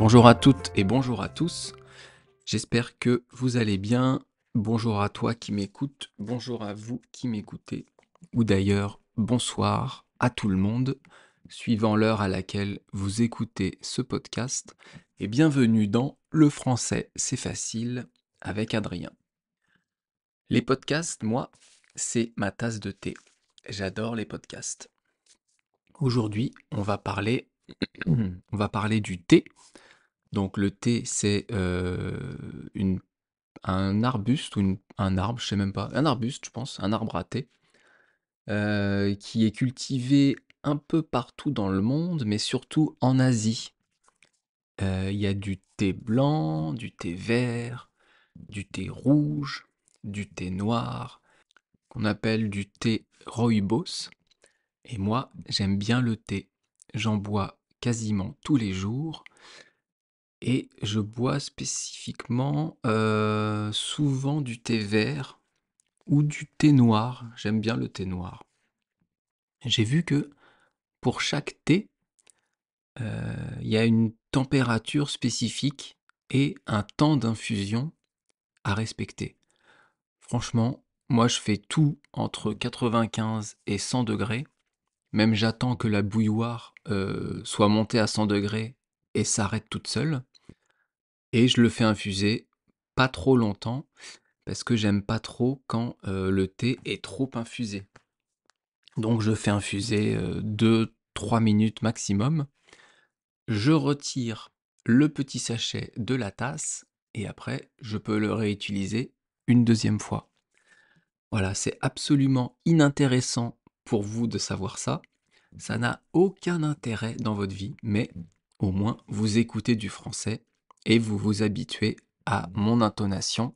Bonjour à toutes et bonjour à tous. J'espère que vous allez bien. Bonjour à toi qui m'écoutes, bonjour à vous qui m'écoutez, ou d'ailleurs bonsoir à tout le monde, suivant l'heure à laquelle vous écoutez ce podcast, et bienvenue dans Le français, c'est facile avec Adrien. Les podcasts, moi, c'est ma tasse de thé. J'adore les podcasts. Aujourd'hui, on va parler du thé. Donc le thé, c'est un arbuste ou un arbre, je sais même pas, un arbuste, je pense, un arbre à thé, qui est cultivé un peu partout dans le monde, mais surtout en Asie. Il y a du thé blanc, du thé vert, du thé rouge, du thé noir, qu'on appelle du thé rooibos. Et moi, j'aime bien le thé. J'en bois quasiment tous les jours. Et je bois spécifiquement, souvent du thé vert ou du thé noir. J'aime bien le thé noir. J'ai vu que pour chaque thé, il y a une température spécifique et un temps d'infusion à respecter. Franchement, moi je fais tout entre 95 et 100 degrés. Même j'attends que la bouilloire soit montée à 100 degrés et s'arrête toute seule. Et je le fais infuser pas trop longtemps parce que j'aime pas trop quand le thé est trop infusé. Donc je fais infuser 2-3 minutes maximum. Je retire le petit sachet de la tasse et après je peux le réutiliser une deuxième fois. Voilà, c'est absolument inintéressant pour vous de savoir ça. Ça n'a aucun intérêt dans votre vie, mais au moins vous écoutez du français et vous vous habituez à mon intonation,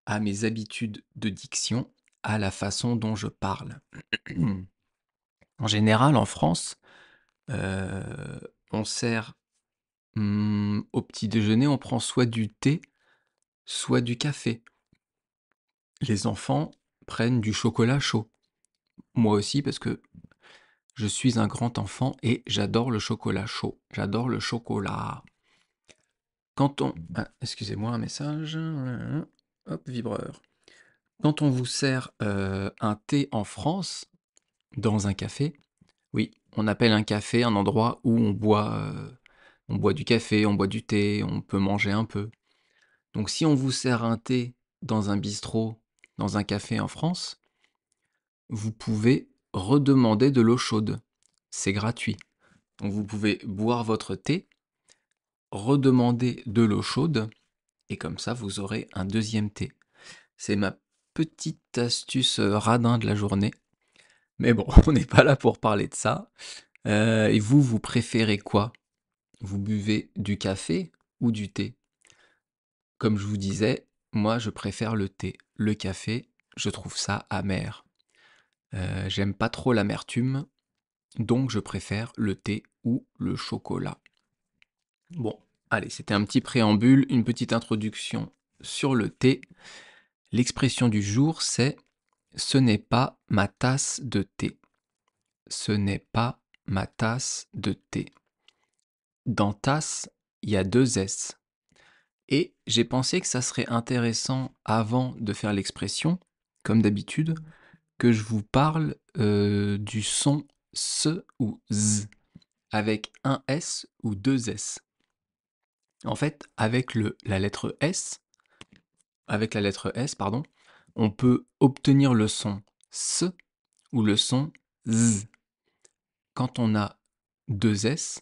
à mes habitudes de diction, à la façon dont je parle. En général, en France, on sert au petit déjeuner, on prend soit du thé, soit du café. Les enfants prennent du chocolat chaud. Moi aussi, parce que je suis un grand enfant et j'adore le chocolat chaud. J'adore le chocolat. Quand on... Ah, excusez-moi, un message. Hop, vibreur. Quand on vous sert un thé en France, dans un café, oui, on appelle un café un endroit où on boit du café, on boit du thé, on peut manger un peu. Donc si on vous sert un thé dans un bistrot, dans un café en France, vous pouvez redemander de l'eau chaude. C'est gratuit. Donc vous pouvez boire votre thé, redemander de l'eau chaude, et comme ça vous aurez un deuxième thé. C'est ma petite astuce radin de la journée. Mais bon, on n'est pas là pour parler de ça. Et vous, vous préférez quoi? Vous buvez du café ou du thé? Comme je vous disais, moi je préfère le thé. Le café, je trouve ça amer. J'aime pas trop l'amertume, donc je préfère le thé ou le chocolat. Bon, allez, c'était un petit préambule, une petite introduction sur le thé. L'expression du jour, c'est ce n'est pas ma tasse de thé. Ce n'est pas ma tasse de thé. Dans tasse, il y a deux S. Et j'ai pensé que ça serait intéressant, avant de faire l'expression, comme d'habitude, que je vous parle du son S ou Z, avec un S ou deux S. En fait, avec la lettre S, pardon, on peut obtenir le son S ou le son Z. Quand on a deux S,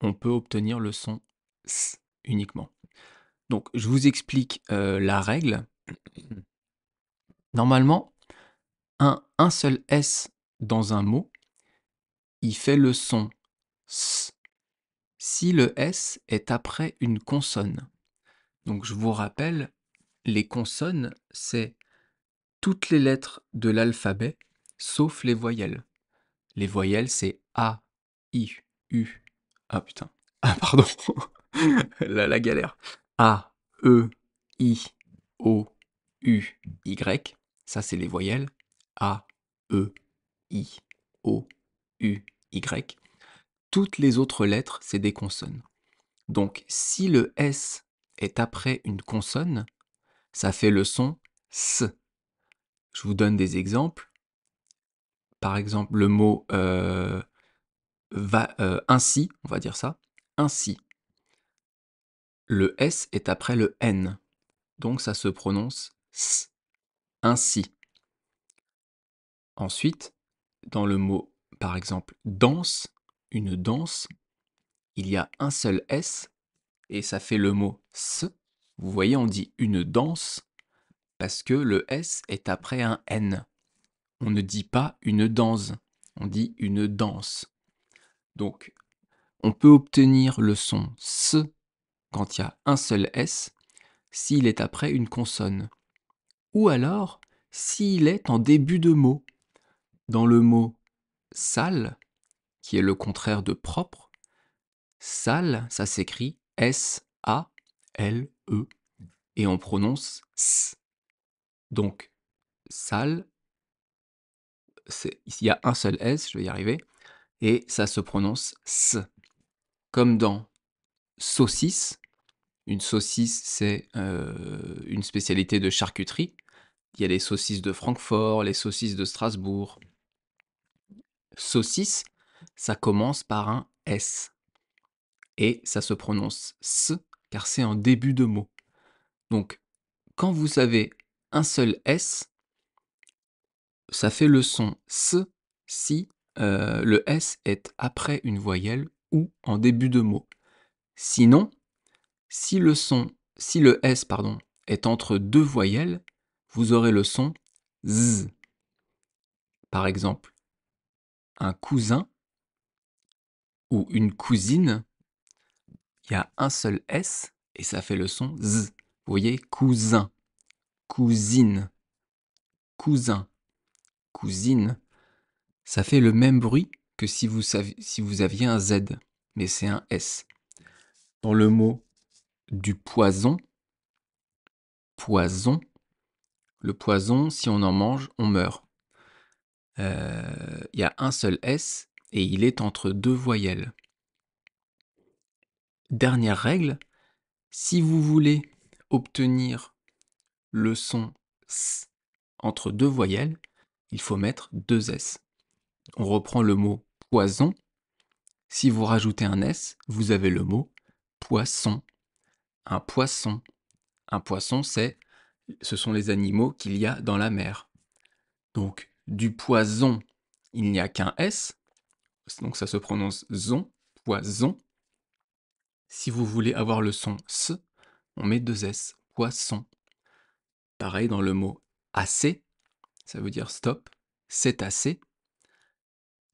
on peut obtenir le son S uniquement. Donc, je vous explique la règle. Normalement, un seul S dans un mot, il fait le son S si le S est après une consonne. Donc, je vous rappelle, les consonnes, c'est toutes les lettres de l'alphabet, sauf les voyelles. Les voyelles, c'est A, I, U. Ah putain. Ah pardon. La galère. A, E, I, O, U, Y. Ça, c'est les voyelles. A, E, I, O, U, Y. Toutes les autres lettres, c'est des consonnes. Donc, si le S est après une consonne, ça fait le son S. Je vous donne des exemples. Par exemple, le mot ainsi, on va dire ça. Ainsi. Le S est après le N. Donc, ça se prononce S. Ainsi. Ensuite, dans le mot, par exemple, danse, une danse, il y a un seul S et ça fait le mot S. Vous voyez, on dit une danse parce que le S est après un N. On ne dit pas une danse, on dit une danse. Donc, on peut obtenir le son S quand il y a un seul S s'il est après une consonne. Ou alors, s'il est en début de mot. Dans le mot sale, qui est le contraire de propre, sale, ça s'écrit S-A-L-E et on prononce S. Donc, sale, il y a un seul S, je vais y arriver, et ça se prononce S. Comme dans saucisse, une saucisse c'est une spécialité de charcuterie. Il y a les saucisses de Francfort, les saucisses de Strasbourg. Saucisse, ça commence par un S. Et ça se prononce S, car c'est en début de mot. Donc, quand vous avez un seul S, ça fait le son S si le S est après une voyelle ou en début de mot. Sinon, si le S est entre deux voyelles, vous aurez le son Z. Par exemple, un cousin ou une cousine, il y a un seul S et ça fait le son Z. Vous voyez, cousin, cousine, cousin, cousine. Ça fait le même bruit que si vous aviez un Z, mais c'est un S. Dans le mot du poison, poison, le poison, si on en mange, on meurt. Il y a un seul S et il est entre deux voyelles. Dernière règle, si vous voulez obtenir le son S entre deux voyelles, il faut mettre deux S. On reprend le mot poison. Si vous rajoutez un S, vous avez le mot poisson. Un poisson. Un poisson, ce sont les animaux qu'il y a dans la mer. Donc, du poison, il n'y a qu'un S, donc ça se prononce zon, poison. Si vous voulez avoir le son S, on met deux S, poisson. Pareil dans le mot assez, ça veut dire stop, c'est assez,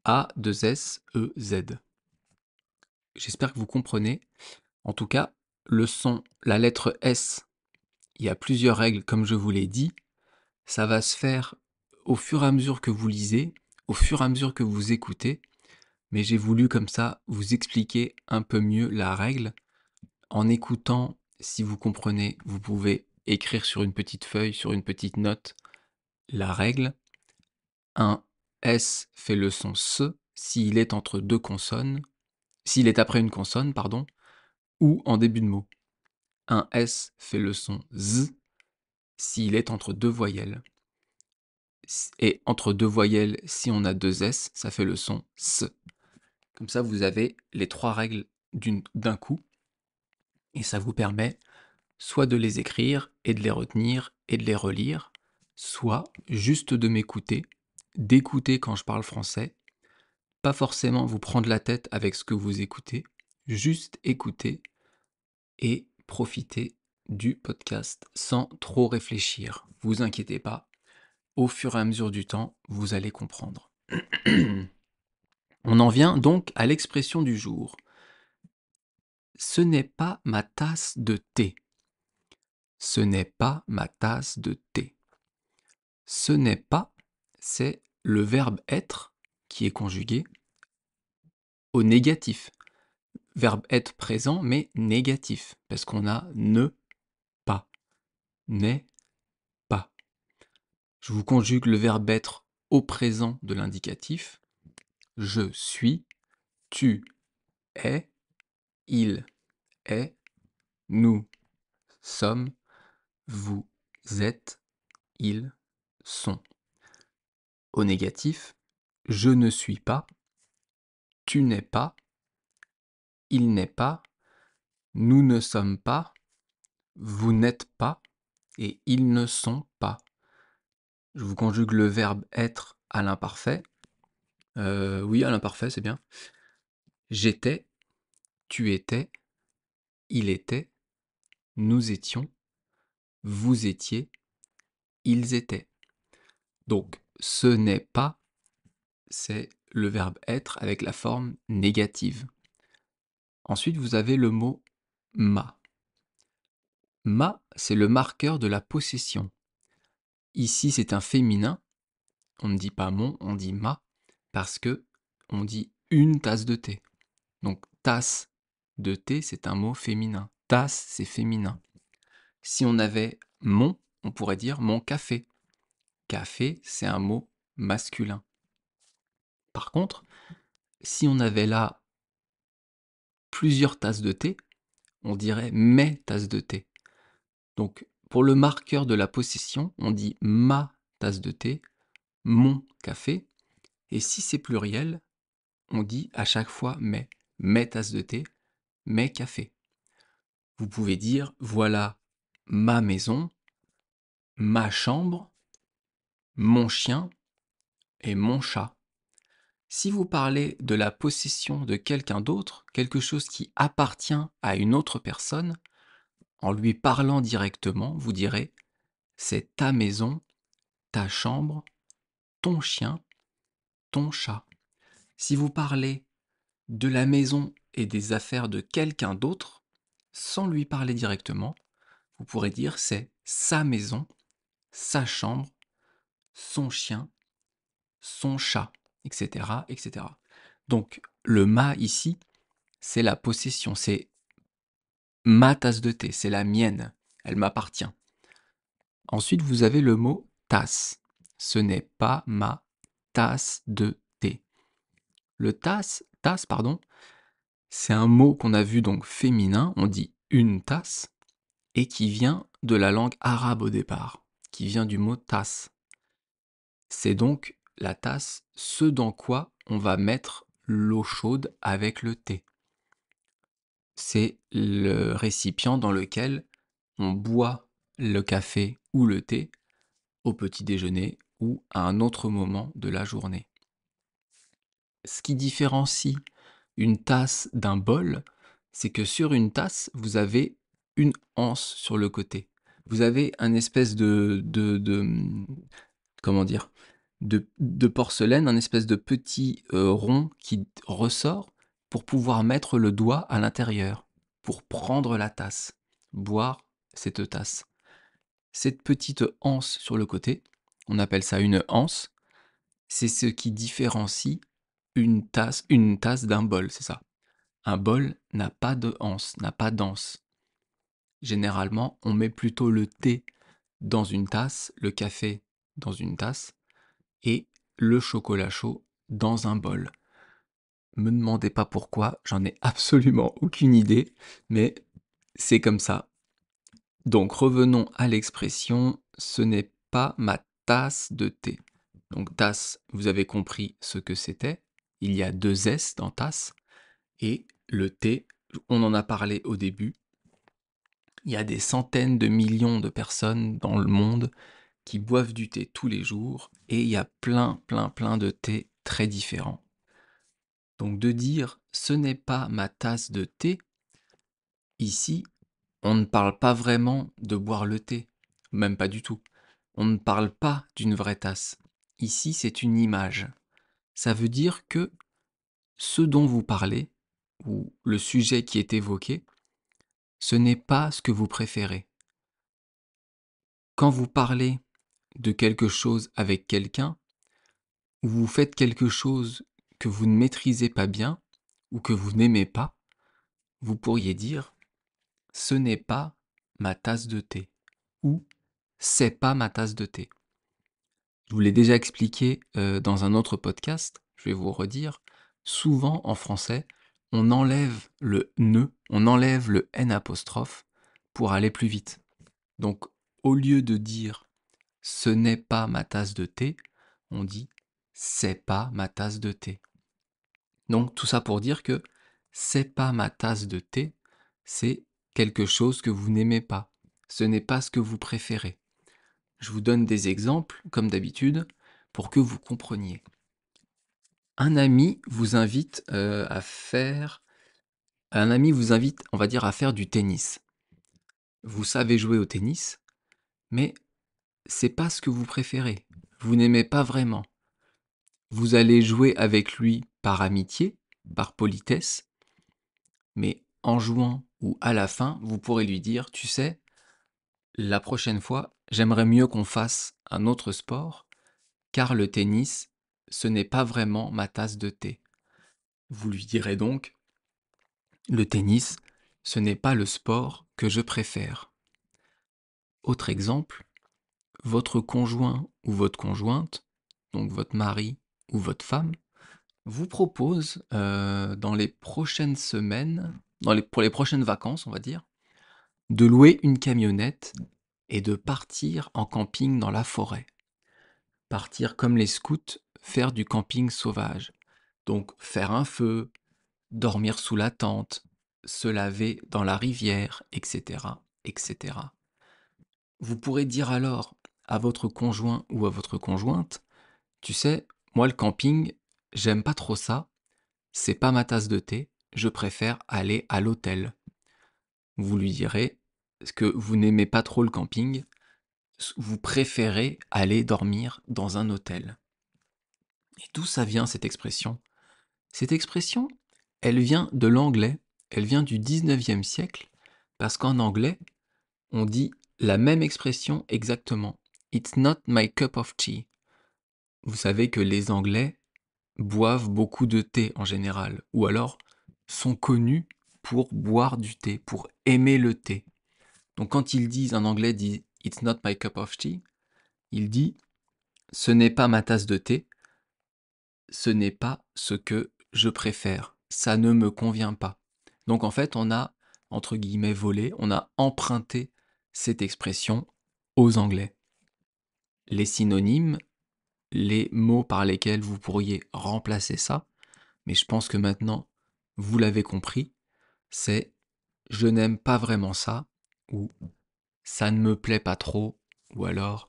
A, 2 S, E, Z. J'espère que vous comprenez. En tout cas, le son, la lettre S, il y a plusieurs règles, comme je vous l'ai dit. Ça va se faire au fur et à mesure que vous lisez, au fur et à mesure que vous écoutez, mais j'ai voulu comme ça vous expliquer un peu mieux la règle. En écoutant, si vous comprenez, vous pouvez écrire sur une petite feuille, sur une petite note, la règle. Un S fait le son S s'il est entre deux consonnes, s'il est après une consonne, pardon, ou en début de mot. Un S fait le son Z s'il est entre deux voyelles. Et entre deux voyelles, si on a deux S, ça fait le son S. Comme ça, vous avez les trois règles d'un coup. Et ça vous permet soit de les écrire et de les retenir et de les relire, soit juste de m'écouter, d'écouter quand je parle français, pas forcément vous prendre la tête avec ce que vous écoutez, juste écouter et profiter du podcast sans trop réfléchir. Vous inquiétez pas, au fur et à mesure du temps, vous allez comprendre. On en vient donc à l'expression du jour. Ce n'est pas ma tasse de thé. Ce n'est pas ma tasse de thé. Ce n'est pas, c'est le verbe être qui est conjugué au négatif. Verbe être présent mais négatif parce qu'on a ne pas, n'est pas. Je vous conjugue le verbe être au présent de l'indicatif. Je suis, tu es, il est, nous sommes, vous êtes, ils sont. Au négatif, je ne suis pas, tu n'es pas, il n'est pas, nous ne sommes pas, vous n'êtes pas et ils ne sont pas. Je vous conjugue le verbe être à l'imparfait. Oui, à l'imparfait, c'est bien. J'étais, tu étais, il était, nous étions, vous étiez, ils étaient. Donc, ce n'est pas, c'est le verbe être avec la forme négative. Ensuite, vous avez le mot ma. Ma, c'est le marqueur de la possession. Ici, c'est un féminin. On ne dit pas mon, on dit ma, parce que on dit une tasse de thé. Donc, tasse de thé, c'est un mot féminin. Tasse, c'est féminin. Si on avait mon, on pourrait dire mon café. Café, c'est un mot masculin. Par contre, si on avait là plusieurs tasses de thé, on dirait mes tasses de thé. Donc, pour le marqueur de la possession, on dit ma tasse de thé, mon café. Et si c'est pluriel, on dit à chaque fois mes tasses de thé, mes cafés. Vous pouvez dire voilà ma maison, ma chambre, mon chien et mon chat. Si vous parlez de la possession de quelqu'un d'autre, quelque chose qui appartient à une autre personne, en lui parlant directement, vous direz c'est ta maison, ta chambre, ton chien, ton chat. Si vous parlez de la maison et des affaires de quelqu'un d'autre, sans lui parler directement, vous pourrez dire c'est sa maison, sa chambre, son chien, son chat, etc., etc. Donc le ma ici, c'est la possession, c'est ma tasse de thé, c'est la mienne, elle m'appartient. Ensuite, vous avez le mot tasse. Ce n'est pas ma tasse de thé. Le tasse, pardon, c'est un mot qu'on a vu donc féminin, on dit une tasse, et qui vient de la langue arabe au départ, qui vient du mot tasse. C'est donc la tasse, ce dans quoi on va mettre l'eau chaude avec le thé. C'est le récipient dans lequel on boit le café ou le thé au petit déjeuner ou à un autre moment de la journée. Ce qui différencie une tasse d'un bol, c'est que sur une tasse, vous avez une anse sur le côté. Vous avez un espèce comment dire, de porcelaine, un espèce de petit rond qui ressort pour pouvoir mettre le doigt à l'intérieur, pour prendre la tasse, boire cette tasse. Cette petite anse sur le côté, on appelle ça une anse, c'est ce qui différencie une tasse d'un bol, c'est ça. Un bol n'a pas de anse, n'a pas d'anse. Généralement, on met plutôt le thé dans une tasse, le café dans une tasse, et le chocolat chaud dans un bol. Me demandez pas pourquoi, j'en ai absolument aucune idée, mais c'est comme ça. Donc revenons à l'expression ce n'est pas ma tasse de thé. Donc tasse, vous avez compris ce que c'était. Il y a deux S dans tasse. Et le thé, on en a parlé au début. Il y a des centaines de millions de personnes dans le monde qui boivent du thé tous les jours. Et il y a plein de thés très différents. Donc de dire ce n'est pas ma tasse de thé, ici, on ne parle pas vraiment de boire le thé, même pas du tout. On ne parle pas d'une vraie tasse. Ici, c'est une image. Ça veut dire que ce dont vous parlez, ou le sujet qui est évoqué, ce n'est pas ce que vous préférez. Quand vous parlez de quelque chose avec quelqu'un, ou vous faites quelque chose que vous ne maîtrisez pas bien, ou que vous n'aimez pas, vous pourriez dire ce n'est pas ma tasse de thé, ou c'est pas ma tasse de thé. Je vous l'ai déjà expliqué dans un autre podcast, je vais vous redire. Souvent en français, on enlève le ne, on enlève le n apostrophe pour aller plus vite. Donc, au lieu de dire ce n'est pas ma tasse de thé, on dit c'est pas ma tasse de thé. Donc, tout ça pour dire que c'est pas ma tasse de thé, c'est quelque chose que vous n'aimez pas. Ce n'est pas ce que vous préférez. Je vous donne des exemples, comme d'habitude, pour que vous compreniez. Un ami vous invite on va dire, à faire du tennis. Vous savez jouer au tennis, mais c'est pas ce que vous préférez. Vous n'aimez pas vraiment. Vous allez jouer avec lui par amitié, par politesse, mais en jouant ou à la fin, vous pourrez lui dire, tu sais, la prochaine fois, j'aimerais mieux qu'on fasse un autre sport, car le tennis, ce n'est pas vraiment ma tasse de thé. Vous lui direz donc, le tennis, ce n'est pas le sport que je préfère. Autre exemple, votre conjoint ou votre conjointe, donc votre mari ou votre femme, vous propose dans les prochaines semaines, pour les prochaines vacances, on va dire, de louer une camionnette et de partir en camping dans la forêt. Partir comme les scouts, faire du camping sauvage. Donc faire un feu, dormir sous la tente, se laver dans la rivière, etc., etc. Vous pourrez dire alors à votre conjoint ou à votre conjointe, tu sais, moi le camping, j'aime pas trop ça, c'est pas ma tasse de thé, je préfère aller à l'hôtel. Vous lui direz que vous n'aimez pas trop le camping, vous préférez aller dormir dans un hôtel. Et d'où ça vient cette expression? Cette expression, elle vient de l'anglais, elle vient du 19e siècle, parce qu'en anglais, on dit la même expression exactement. It's not my cup of tea. Vous savez que les Anglais boivent beaucoup de thé en général, ou alors sont connus pour boire du thé, pour aimer le thé. Donc quand un Anglais dit It's not my cup of tea, il dit ce n'est pas ma tasse de thé, ce n'est pas ce que je préfère, ça ne me convient pas. Donc en fait, on a, entre guillemets, volé, on a emprunté cette expression aux Anglais. Les synonymes, les mots par lesquels vous pourriez remplacer ça, mais je pense que maintenant, vous l'avez compris, c'est je n'aime pas vraiment ça, ou ça ne me plaît pas trop, ou alors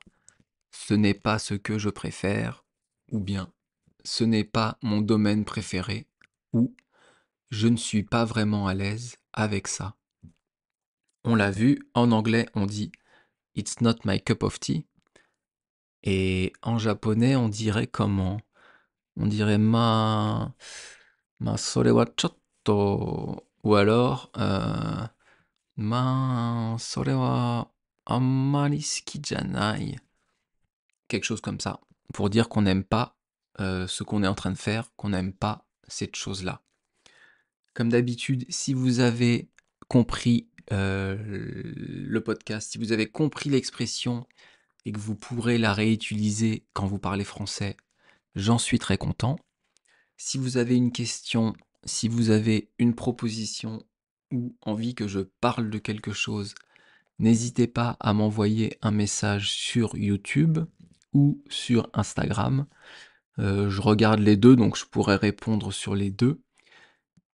ce n'est pas ce que je préfère, ou bien ce n'est pas mon domaine préféré, ou je ne suis pas vraiment à l'aise avec ça. On l'a vu, en anglais on dit It's not my cup of tea, et en japonais on dirait comment? On dirait ma sore wa chotto, ou alors ma sore wa ammari suki janai. Quelque chose comme ça, pour dire qu'on n'aime pas ce qu'on est en train de faire, qu'on n'aime pas cette chose-là. Comme d'habitude, si vous avez compris le podcast, si vous avez compris l'expression et que vous pourrez la réutiliser quand vous parlez français, j'en suis très content. Si vous avez une question, si vous avez une proposition ou envie que je parle de quelque chose, n'hésitez pas à m'envoyer un message sur YouTube ou sur Instagram. Je regarde les deux, donc je pourrais répondre sur les deux.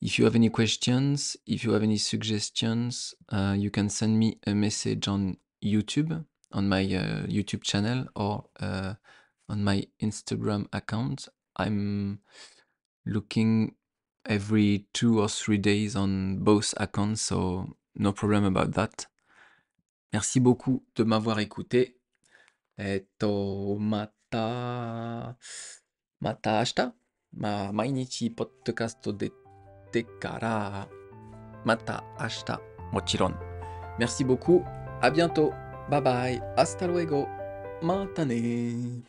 If you have any questions, if you have any suggestions, you can send me a message on YouTube, on my YouTube channel, or on my Instagram account. I'm looking every 2 or 3 days on both accounts, so no problem about that. Merci beaucoup de m'avoir écouté. Mata ashita? 毎日ポッドキャスト出てから、また明日、もちろん。Merci beaucoup. À bientôt. Bye bye. Hasta luego. またね